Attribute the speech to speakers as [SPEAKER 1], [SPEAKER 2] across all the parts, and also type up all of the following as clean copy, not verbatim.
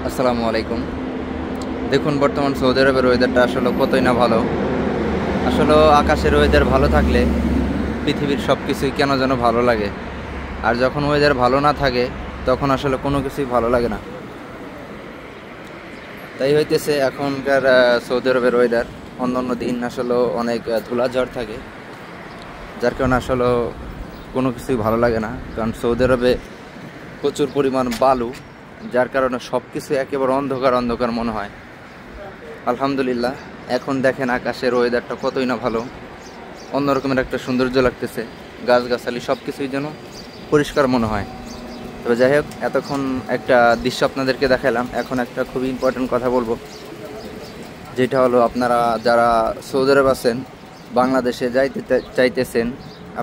[SPEAKER 1] আসসালামু আলাইকুম। দেখুন বর্তমান সৌদি আরবের ওয়েদারটা আসলে কতই না ভালো। আসলে আকাশের ওয়েদার ভালো থাকলে পৃথিবীর সব কিছুই কেন যেন ভালো লাগে। আর যখন ওয়েদার ভালো না থাকে তখন আসলে কোনো কিছুই ভালো লাগে না। তাই হইতেছে এখনকার সৌদি আরবের ওয়েদার। অন্যান্য দিন আসলে অনেক ধুলা ঝড় থাকে, যার কারণে আসলে কোনো কিছুই ভালো লাগে না। কারণ সৌদি আরবে প্রচুর পরিমাণ বালু, যার কারণে সব কিছু একেবারে অন্ধকার অন্ধকার মনে হয়। আলহামদুলিল্লাহ, এখন দেখেন আকাশের ওয়েদারটা কতই না ভালো, অন্যরকমের একটা সৌন্দর্য লাগতেছে। গাছগাছালি সব কিছুই যেন পরিষ্কার মনে হয়। তবে যাই হোক, এতক্ষণ একটা দৃশ্য আপনাদেরকে দেখালাম। এখন একটা খুবই ইম্পর্টেন্ট কথা বলবো, যেটা হলো আপনারা যারা সৌদি আরব আছেন, বাংলাদেশে যাইতে চাইতেছেন,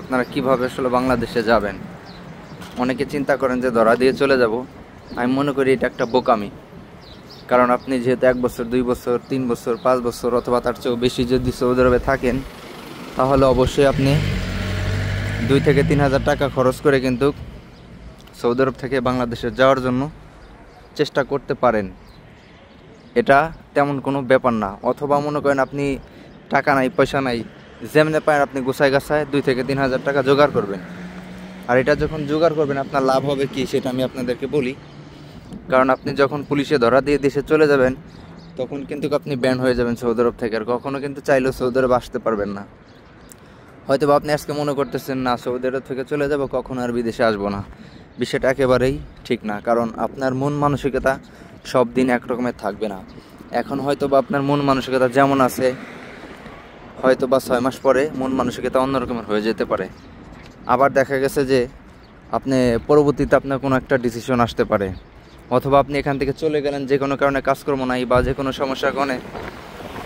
[SPEAKER 1] আপনারা কিভাবে আসলে বাংলাদেশে যাবেন। অনেকে চিন্তা করেন যে ধরা দিয়ে চলে যাব। আমি মনে করি এটা একটা বোকামি। কারণ আপনি যেহেতু 1 বছর, 2 বছর, 3 বছর, 5 বছর অথবা তার চেয়েও বেশি যদি সৌদি আরবে থাকেন, তাহলে অবশ্যই আপনি 2 থেকে 3 হাজার টাকা খরচ করে কিন্তু সৌদি আরব থেকে বাংলাদেশে যাওয়ার জন্য চেষ্টা করতে পারেন। এটা তেমন কোনো ব্যাপার না। অথবা মনে করেন আপনি টাকা নাই, পয়সা নাই, যেমনে পারেন আপনি গোছায় গাছায় 2 থেকে 3 হাজার টাকা জোগাড় করবেন। আর এটা যখন জোগাড় করবেন, আপনার লাভ হবে কি সেটা আমি আপনাদেরকে বলি। কারণ আপনি যখন পুলিশে ধরা দিয়ে দেশে চলে যাবেন, তখন কিন্তু আপনি ব্যান হয়ে যাবেন সৌদি আরব থেকে। আর কখনো কিন্তু চাইলেও সৌদি আরব আসতে পারবেন না। হয়তো আপনি আজকে মনে করতেছেন না সৌদি আরব থেকে চলে যাব, কখনো আর বিদেশে আসবো না। বিষয়টা একেবারেই ঠিক না। কারণ আপনার মন মানসিকতা সব দিন একরকমের থাকবে না। এখন হয়তো আপনার মন মানসিকতা যেমন আছে, হয়তো 6 মাস পরে মন মানসিকতা অন্যরকমের হয়ে যেতে পারে। আবার দেখা গেছে যে আপনি পরবর্তীতে আপনার কোনো একটা ডিসিশন আসতে পারে। অথবা আপনি এখান থেকে চলে গেলেন যে কোনো কারণে, কাজকর্ম নাই বা যে কোনো সমস্যার কারণে,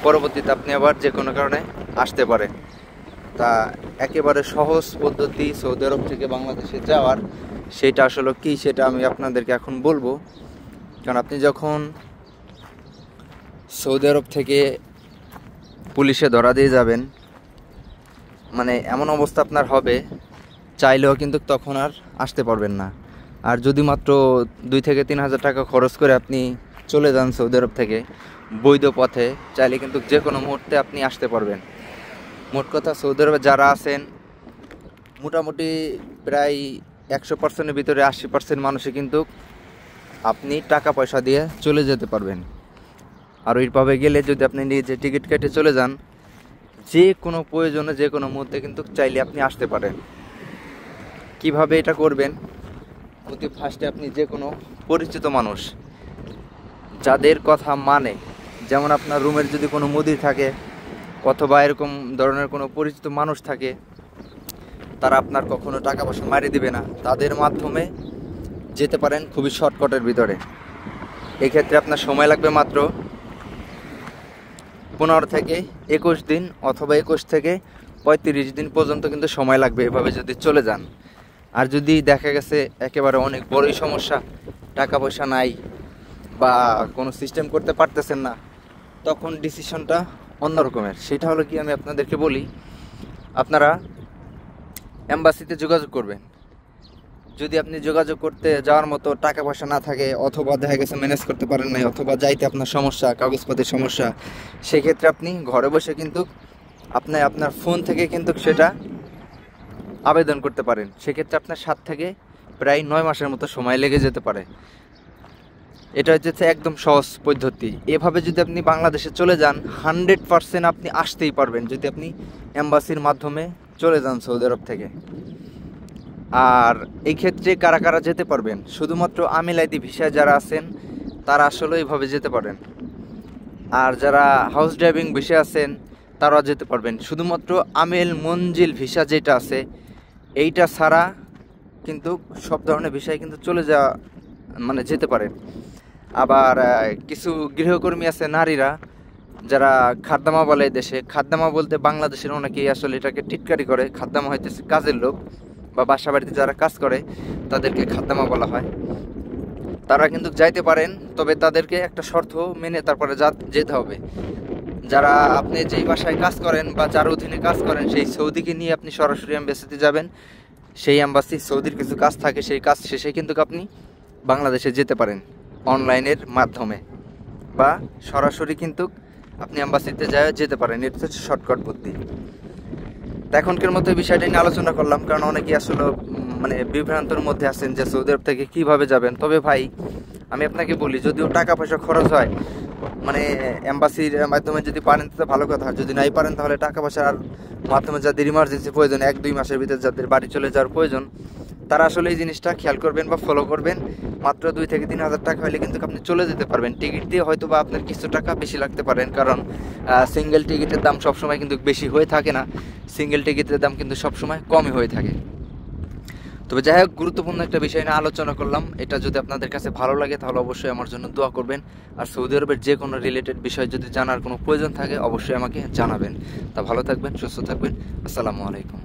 [SPEAKER 1] পরবর্তীতে আপনি আবার যে কোনো কারণে আসতে পারে। তা একেবারে সহজ পদ্ধতি সৌদি আরব থেকে বাংলাদেশে যাওয়ার, সেটা আসলে কী সেটা আমি আপনাদেরকে এখন বলবো। কারণ আপনি যখন সৌদি আরব থেকে পুলিশে ধরা দিয়ে যাবেন, মানে এমন অবস্থা আপনার হবে, চাইলেও কিন্তু তখন আর আসতে পারবেন না। আর যদি মাত্র 2 থেকে 3 হাজার টাকা খরচ করে আপনি চলে যান সৌদি আরব থেকে বৈধ পথে, চাইলে কিন্তু যে কোনো মুহূর্তে আপনি আসতে পারবেন। মোট কথা, সৌদি আরবে যারা আছেন, মোটামুটি প্রায় 100%-এর ভিতরে 80% মানুষই কিন্তু আপনি টাকা পয়সা দিয়ে চলে যেতে পারবেন। আর ওইভাবে গেলে যদি আপনি নিজে টিকিট কেটে চলে যান, যে কোনো প্রয়োজনে যে কোনো মুহূর্তে কিন্তু চাইলে আপনি আসতে পারেন। কিভাবে এটা করবেন? অতি ফার্স্টে আপনি যে কোনো পরিচিত মানুষ যাদের কথা মানে, যেমন আপনার রুমের যদি কোনো মুদি থাকে অথবা এরকম ধরনের কোনো পরিচিত মানুষ থাকে, তারা আপনার কখনো টাকা পয়সা মারিয়ে দিবে না, তাদের মাধ্যমে যেতে পারেন খুবই শর্টকাটের ভিতরে। এক্ষেত্রে আপনার সময় লাগবে মাত্র 15 থেকে 21 দিন অথবা 21 থেকে 35 দিন পর্যন্ত কিন্তু সময় লাগবে এভাবে যদি চলে যান। আর যদি দেখা গেছে একেবারে অনেক বড়ই সমস্যা, টাকা পয়সা নাই বা কোনো সিস্টেম করতে পারতেছেন না, তখন ডিসিশনটা অন্যরকমের। সেটা হলো কি, আমি আপনাদেরকে বলি, আপনারা এম্বাসিতে যোগাযোগ করবেন। যদি আপনি যোগাযোগ করতে যাওয়ার মতো টাকা পয়সা না থাকে, অথবা দেখা গেছে ম্যানেজ করতে পারেন নাই, অথবা যাইতে আপনার সমস্যা, কাগজপত্রের সমস্যা, সেক্ষেত্রে আপনি ঘরে বসে কিন্তু আপনি আপনার ফোন থেকে কিন্তু সেটা আবেদন করতে পারেন। সেক্ষেত্রে আপনার 7 থেকে প্রায় 9 মাসের মতো সময় লেগে যেতে পারে। এটা হচ্ছে একদম সহজ পদ্ধতি। এভাবে যদি আপনি বাংলাদেশে চলে যান, 100% আপনি আসতেই পারবেন যদি আপনি এম্বাসির মাধ্যমে চলে যান সৌদি আরব থেকে। আর এই ক্ষেত্রে কারা কারা যেতে পারবেন? শুধুমাত্র আমিল আইডি ভিসায় যারা আছেন তারা আসলে এইভাবে যেতে পারেন। আর যারা হাউস ড্রাইভিং ভিসা আছেন তারাও যেতে পারবেন। শুধুমাত্র আমিল মঞ্জিল ভিসা যেটা আছে, এইটা ছাড়া কিন্তু সব ধরনের ভিসায় কিন্তু চলে যাওয়া, মানে যেতে পারেন। আবার কিছু গৃহকর্মী আছে নারীরা, যারা খাদ্দামা বলে দেশে। খাদ্দামা বলতে বাংলাদেশের অনেকেই আসলে এটাকে টিটকারি করে। খাদ্দামা হইতেছে কাজের লোক বা বাসা বাড়িতে যারা কাজ করে, তাদেরকে খাদ্দামা বলা হয়। তারা কিন্তু যাইতে পারেন, তবে তাদেরকে একটা শর্ত মেনে তারপরে যেতে হবে। যারা আপনি যেই বাসায় কাজ করেন বা যার অধীনে কাজ করেন, সেই সৌদিকে নিয়ে আপনি সরাসরি এম্বাসিতে যাবেন। সেই এম্বাসি সৌদির কিছু কাজ থাকে, সেই কাজ শেষে কিন্তু আপনি বাংলাদেশে যেতে পারেন। অনলাইনের মাধ্যমে, বা সরাসরি কিন্তু আপনি এম্বাসিতে যেতে পারেন। এটা হচ্ছে শর্টকাট বুদ্ধি। তো এখনকার মতো বিষয়টা নিয়ে আলোচনা করলাম, কারণ অনেকেই আসলে মানে বিভ্রান্তর মধ্যে আছেন যে সৌদি আরব থেকে কীভাবে যাবেন। তবে ভাই আমি আপনাকে বলি, যদিও টাকা পয়সা খরচ হয়, মানে এম্বাসির মাধ্যমে যদি পারেন তো ভালো কথা, যদি নাই পারেন তাহলে টাকা পয়সার মাধ্যমে যাদের ইমার্জেন্সি প্রয়োজন, 1-2 মাসের ভিতরে যাদের বাড়ি চলে যাওয়ার প্রয়োজন, তারা আসলে এই জিনিসটা খেয়াল করবেন বা ফলো করবেন। মাত্র 2 থেকে 3 হাজার টাকা হলে কিন্তু আপনি চলে যেতে পারবেন। টিকিট দিয়ে হয়তো বা আপনার কিছু টাকা বেশি লাগতে পারেন, কারণ সিঙ্গেল টিকিটের দাম সবসময় কিন্তু বেশি হয়ে থাকে না, সিঙ্গেল টিকিটের দাম কিন্তু সবসময় কমই হয়ে থাকে। তবে যাই হোক, গুরুত্বপূর্ণ একটা বিষয় নিয়ে আলোচনা করলাম। এটা যদি আপনাদের কাছে ভালো লাগে তাহলে অবশ্যই আমার জন্য দোয়া করবেন। আর সৌদি আরবের যে কোনো রিলেটেড বিষয় যদি জানার কোনো প্রয়োজন থাকে অবশ্যই আমাকে জানাবেন। তা ভালো থাকবেন, সুস্থ থাকবেন। আসসালামু আলাইকুম।